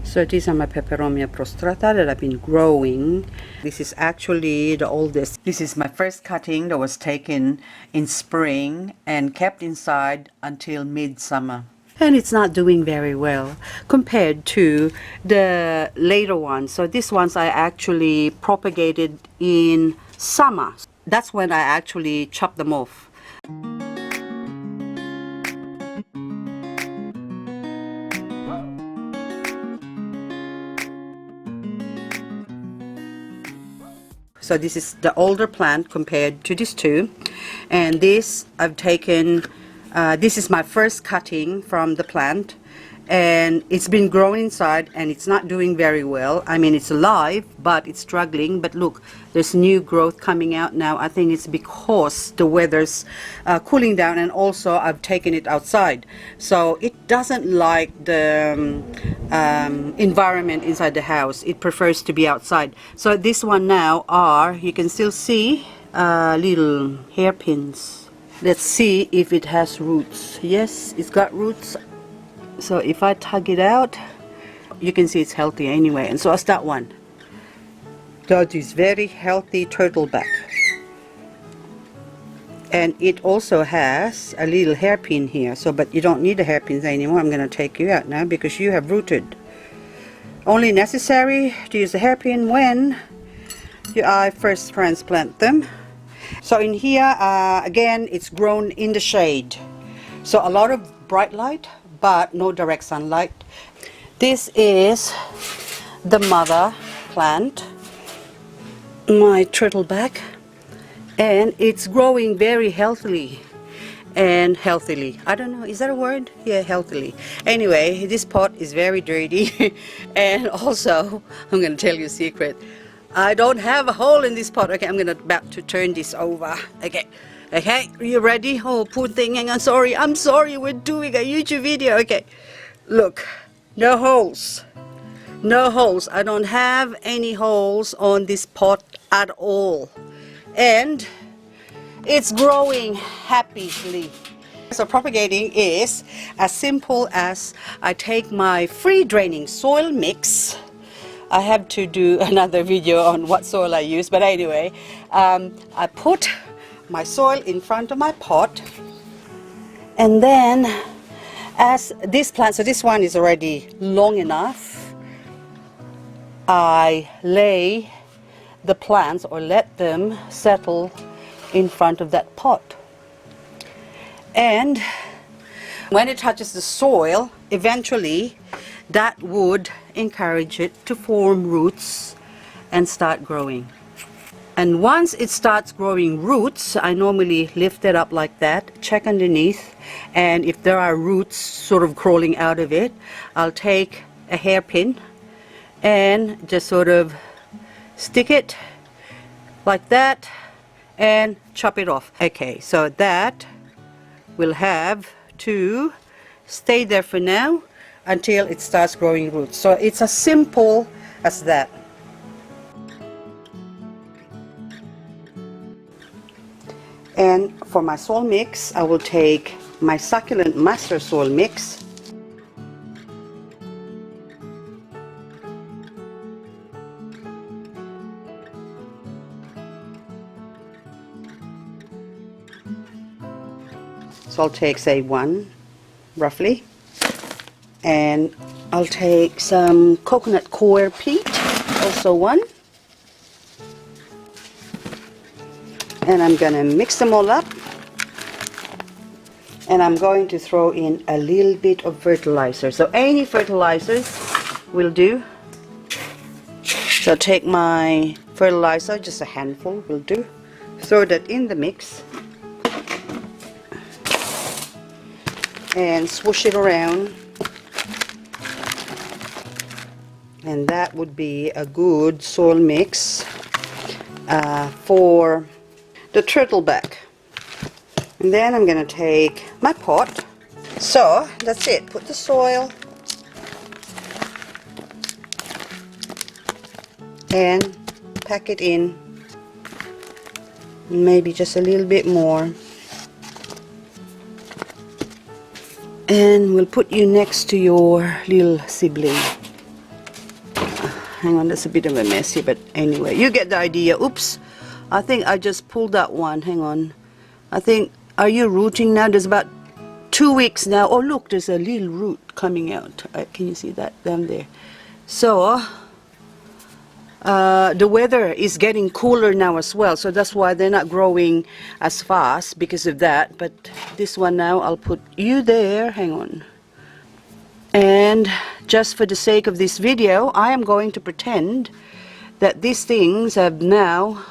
So these are my Peperomia prostrata that I've been growing. This is actually the oldest. This is my first cutting that was taken in spring and kept inside until midsummer. And it's not doing very well compared to the later ones. So these ones I actually propagated in summer. That's when I actually chopped them off. So this is the older plant compared to these two, and this I've taken, this is my first cutting from the plant, and it's been growing inside and it's not doing very well. I mean, it's alive but it's struggling, but look, there's new growth coming out now. I think it's because the weather's cooling down, and also I've taken it outside, so it doesn't like the environment inside the house. It prefers to be outside. So this one now are, you can still see little hairpins. Let's see if it has roots. Yes, it's got roots. So if I tug it out, you can see it's healthy anyway. And so is that one. That is very healthy turtleback. And it also has a little hairpin here. So, but you don't need the hairpins anymore. I'm going to take you out now because you have rooted. Only necessary to use the hairpin when I first transplant them. So in here, again, it's grown in the shade. So a lot of bright light, but no direct sunlight. This is the mother plant, my turtleback, and it's growing very healthily. And healthily, I don't know, is that a word? Yeah, healthily. Anyway, this pot is very dirty. And also, I'm going to tell you a secret. I don't have a hole in this pot. Okay, I'm about to turn this over. Okay, are you ready? Oh, poor thing, hang on, I'm sorry, we're doing a YouTube video. Okay, look, no holes. No holes. I don't have any holes on this pot at all. And it's growing happily. So propagating is as simple as I take my free draining soil mix. I have to do another video on what soil I use, but anyway, I put my soil in front of my pot, and then as this plant, so this one is already long enough, I lay the plants or let them settle in front of that pot. And when it touches the soil, eventually that would encourage it to form roots and start growing. And once it starts growing roots, I normally lift it up like that, check underneath, and if there are roots sort of crawling out of it, I'll take a hairpin and just sort of stick it like that and chop it off. Okay, so that will have to stay there for now until it starts growing roots. So it's as simple as that. And for my soil mix, I will take my succulent master soil mix. So I'll take, say, one, roughly. And I'll take some coconut coir peat, also one. And I'm going to mix them all up. And I'm going to throw in a little bit of fertilizer. So any fertilizers will do. So take my fertilizer, just a handful will do. Throw that in the mix. And swoosh it around. And that would be a good soil mix for the turtleback. And then I'm going to take my pot. So that's it. Put the soil and pack it in. Maybe just a little bit more. And we'll put you next to your little sibling. hang on, that's a bit of a messy, but anyway, you get the idea. Oops, I think I just pulled that one. Hang on. I think, are you rooting now? There's about 2 weeks now. Oh look, there's a little root coming out. Can you see that down there? So the weather is getting cooler now as well, so that's why they're not growing as fast because of that. But this one now, I'll put you there. Hang on. And just for the sake of this video, I am going to pretend that these things have now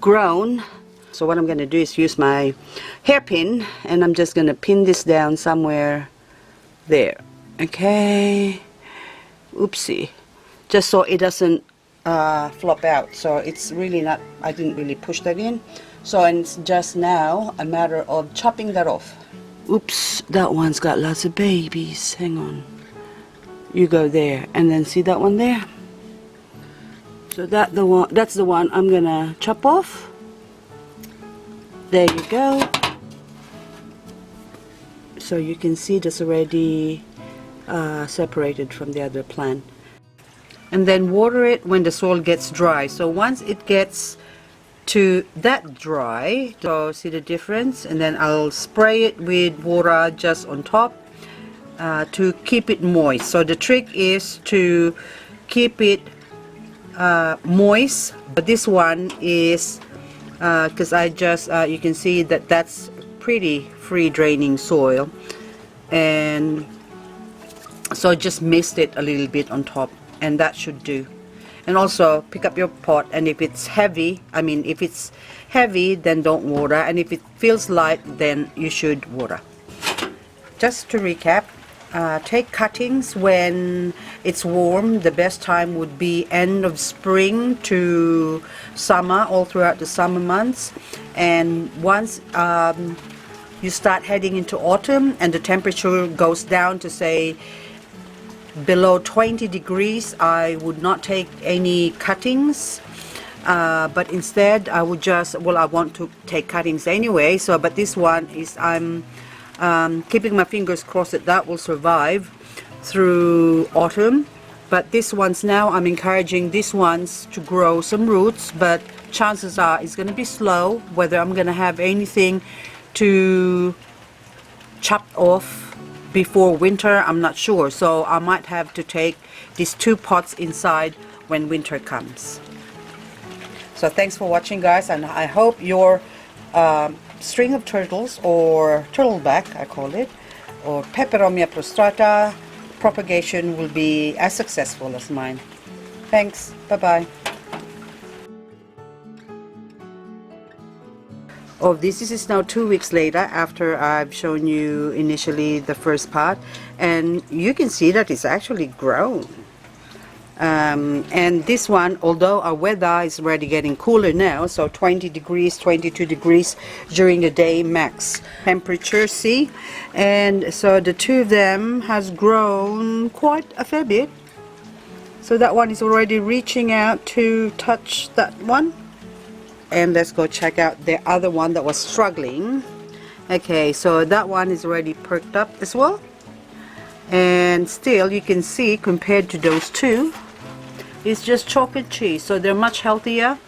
grown. So what I'm going to do is use my hairpin, and I'm just going to pin this down somewhere there. Okay. Oopsie. Just so it doesn't flop out. So it's really not, I didn't really push that in. So and it's just now a matter of chopping that off. Oops, that one's got lots of babies. Hang on. You go there, and then see that one there? So that's the one I'm gonna chop off. There you go. So you can see that's already separated from the other plant. And then water it when the soil gets dry. So once it gets to that dry, so see the difference, and then I'll spray it with water just on top to keep it moist. So the trick is to keep it moist, but this one is because I just you can see that that's pretty free draining soil, and so just mist it a little bit on top, and that should do. And also pick up your pot, and if it's heavy, if it's heavy, then don't water, and if it feels light, then you should water. Just to recap, take cuttings when it's warm. The best time would be end of spring to summer, all throughout the summer months. And once you start heading into autumn and the temperature goes down to say below 20 degrees, I would not take any cuttings, but instead I would just, well, I want to take cuttings anyway, so but this one is, I'm keeping my fingers crossed that that will survive through autumn. But this one's now, I'm encouraging these ones to grow some roots, but chances are it's going to be slow. Whether I'm going to have anything to chop off before winter, I'm not sure, so I might have to take these 2 pots inside when winter comes. So thanks for watching, guys, and I hope your string of turtles, or turtleback I call it, or Peperomia prostrata propagation will be as successful as mine. Thanks, bye bye. Oh, this is now 2 weeks later after I've shown you initially the first part, and you can see that it's actually grown. And this one, although our weather is already getting cooler now, so 20 degrees, 22 degrees during the day max temperature, see? And so the 2 of them has grown quite a fair bit. So that one is already reaching out to touch that one. And let's go check out the other one that was struggling. Okay, so that one is already perked up as well, and still you can see compared to those 2, it's just chalk and cheese. So they're much healthier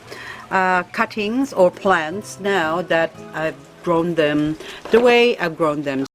cuttings or plants now that I've grown them the way I've grown them.